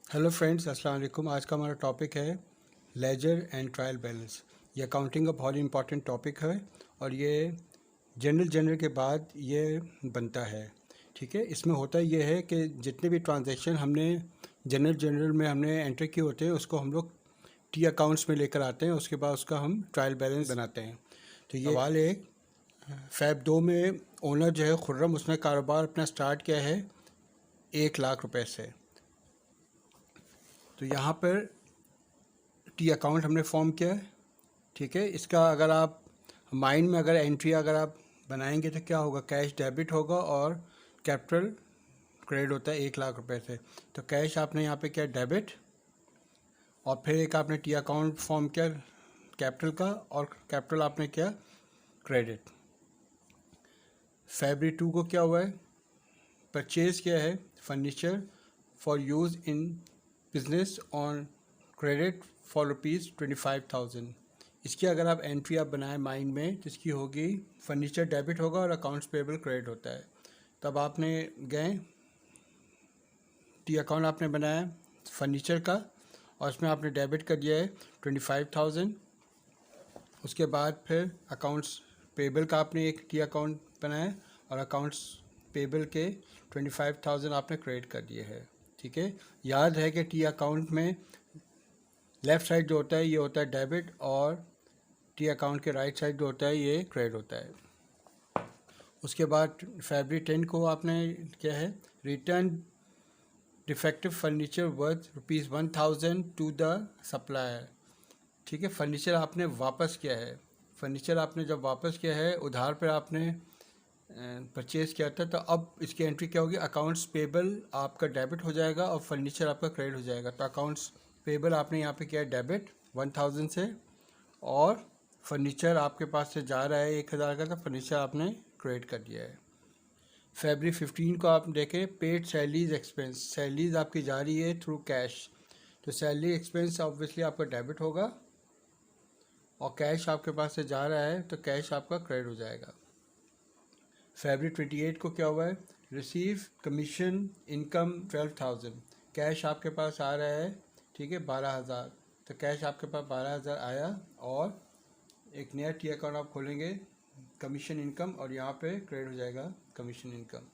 Hello friends, अस्सलाम वालेकुम। आज का हमारा टॉपिक है लेजर एंड ट्रायल बैलेंस। ये अकाउंटिंग का बहुत इंपॉर्टेंट टॉपिक है और ये जनरल के बाद ये बनता है। ठीक है, इसमें होता ये है कि जितने भी ट्रांजैक्शन हमने जनरल में हमने एंटर किए होते हैं उसको हम लोग टी अकाउंट्स में लेकर आते हैं। उसके बाद उसका हम ट्रायल बैलेंस बनाते हैं। तो ये सवाल एक फ़ैब 2 में ओनर जो है खुर्रम, उसने कारोबार अपना स्टार्ट किया है 1 लाख रुपए से। तो यहाँ पर टी अकाउंट हमने फॉर्म किया है। ठीक है, इसका अगर आप माइंड में अगर एंट्री अगर आप बनाएंगे तो क्या होगा, कैश डेबिट होगा और कैपिटल क्रेडिट होता है 1 लाख रुपए से। तो कैश आपने यहाँ पे किया डेबिट और फिर एक आपने टी अकाउंट फॉर्म किया कैपिटल का और कैपिटल आपने किया क्रेडिट। फरवरी 2 को क्या हुआ है, परचेज़ किया है furniture for use in business on credit for ₹25,000। इसकी अगर आप एंट्री आप बनाएं माइंड में तो इसकी होगी फर्नीचर डेबिट होगा और अकाउंट्स पेबल क्रेडिट होता है। तब आपने गए टी अकाउंट आपने बनाया फर्नीचर का और उसमें आपने डेबिट कर दिया है 25,000। उसके बाद फिर अकाउंट्स पेबल का आपने एक टी अकाउंट बनाया और अकाउंट्स पेबल के 25,000 आपने क्रेडिट कर दिए है। ठीक है, याद है कि टी अकाउंट में लेफ़्ट साइड जो होता है ये होता है डेबिट और टी अकाउंट के राइट साइड जो होता है ये क्रेडिट होता है। उसके बाद फरवरी 10 को आपने क्या है, return defective furniture worth ₹1,000 to the supplier. ठीक है, फर्नीचर आपने वापस किया है। फर्नीचर आपने जब वापस किया है उधार पर आपने परचेज़ किया था, तो अब इसकी एंट्री क्या होगी, अकाउंट्स पेबल आपका डेबिट हो जाएगा और फर्नीचर आपका क्रेडिट हो जाएगा। तो अकाउंट्स पेबल आपने यहाँ पे किया है डेबिट 1,000 से और फर्नीचर आपके पास से जा रहा है 1,000 का, तो फर्नीचर आपने क्रेडिट कर दिया है। फरवरी 15 को आप देखें पेड सैलरीज एक्सपेंस, सैलरीज आपकी जा रही है थ्रू कैश। तो सैलरी एक्सपेंस ऑब्वियसली आपका डेबिट होगा और कैश आपके पास से जा रहा है तो कैश आपका क्रेडिट हो जाएगा। फरवरी 28 को क्या हुआ है, रिसीव कमीशन इनकम 12,000, कैश आपके पास आ रहा है। ठीक है, 12,000, तो कैश आपके पास 12,000 आया और एक नया टी अकाउंट आप खोलेंगे कमीशन इनकम और यहाँ पे क्रेडिट हो जाएगा कमीशन इनकम।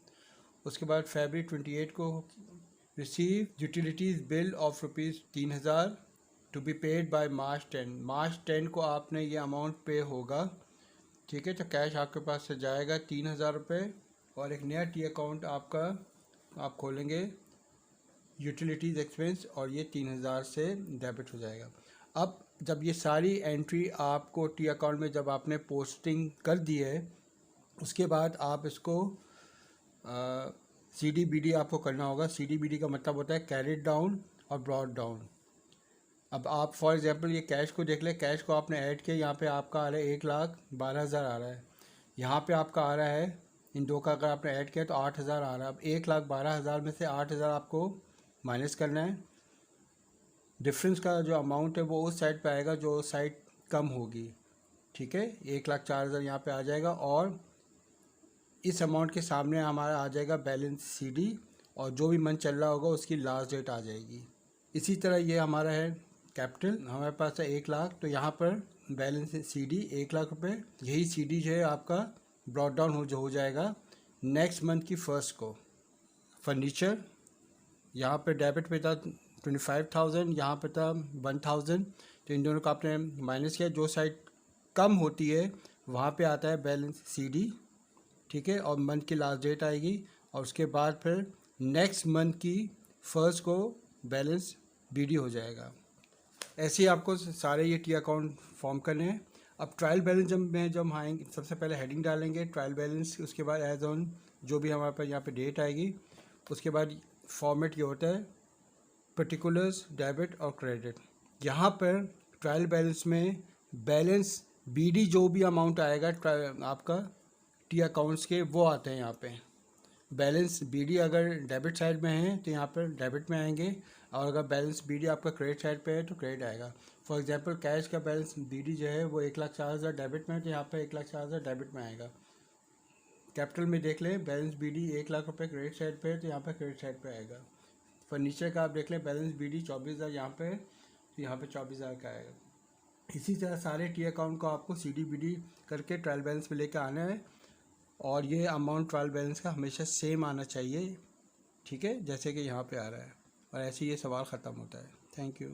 उसके बाद फरवरी 28 को receive utilities bill of ₹3,000 to be paid by March 10। मार्च 10 को आपने ये अमाउंट पे होगा। ठीक है, तो कैश आपके पास से जाएगा 3,000 रुपये और एक नया टी अकाउंट आपका आप खोलेंगे यूटिलिटीज़ एक्सपेंस और ये 3,000 से डेबिट हो जाएगा। अब जब ये सारी एंट्री आपको टी अकाउंट में जब आपने पोस्टिंग कर दी है उसके बाद आप इसको CDBD आपको करना होगा। CDBD का मतलब होता है कैरिड डाउन और ब्रॉड डाउन। अब आप फॉर एग्जांपल ये कैश को देख लें, कैश को आपने ऐड किया, यहाँ पे आपका आ रहा है 1,12,000 आ रहा है, यहाँ पे आपका आ रहा है, इन दो का अगर आपने ऐड किया तो 8,000 आ रहा है। अब 1,12,000 में से 8,000 आपको माइनस करना है। डिफरेंस का जो अमाउंट है वो उस साइड पे आएगा जो साइड कम होगी। ठीक है, 1,04,000 यहाँ पे आ जाएगा और इस अमाउंट के सामने हमारा आ जाएगा बैलेंस CD और जो भी मंथ चल रहा होगा उसकी लास्ट डेट आ जाएगी। इसी तरह ये हमारा है कैपिटल, हमारे पास है 1,00,000, तो यहाँ पर बैलेंस CD 1,00,000 रुपये। यही CD जो है आपका ब्रॉड डाउन हो जाएगा नेक्स्ट मंथ की फर्स्ट को। फर्नीचर यहाँ पे डेबिट पे था 25,000, यहाँ पे था 1,000, तो इन दोनों का आपने माइनस किया। जो साइड कम होती है वहाँ पे आता है बैलेंस CD। ठीक है, और मंथ की लास्ट डेट आएगी और उसके बाद फिर नेक्स्ट मंथ की फर्स्ट को बैलेंस BD हो जाएगा। ऐसे ही आपको सारे ये टी अकाउंट फॉर्म करने हैं। अब ट्रायल बैलेंस जब हम आएंगे सबसे पहले हेडिंग डालेंगे ट्रायल बैलेंस, उसके बाद एज ऑन जो भी हमारे पास यहाँ पे डेट आएगी, उसके बाद फॉर्मेट ये होता है पर्टिकुलर्स डेबिट और क्रेडिट। यहाँ पर ट्रायल बैलेंस में बैलेंस BD जो भी अमाउंट आएगा आपका टी अकाउंट्स के वो आते हैं यहाँ पे। बैलेंस BD अगर डेबिट साइड में है तो यहाँ पर डेबिट में आएंगे और अगर बैलेंस BD आपका क्रेडिट साइड पे है तो क्रेडिट आएगा। फॉर एग्जांपल कैश का बैलेंस BD जो है वो 1,04,000 डेबिट में है तो यहाँ पे 1,04,000 डेबिट में आएगा। कैपिटल में देख लें बैलेंस BD 1,00,000 रुपये क्रेडिट साइड पे है तो यहाँ पे क्रेडिट साइड पे आएगा। फर्नीचर का आप देख लें बैलेंस BD 24,000 यहाँ पे, तो यहाँ पे 24,000 का आएगा। इसी तरह सारे टी अकाउंट को आपको CD BD करके ट्रायल बैलेंस में लेकर आना है, और ये अमाउंट ट्रायल बैलेंस का हमेशा सेम आना चाहिए, ठीक है, जैसे कि यहाँ पे आ रहा है, और ऐसे ये सवाल ख़त्म होता है। Thank you.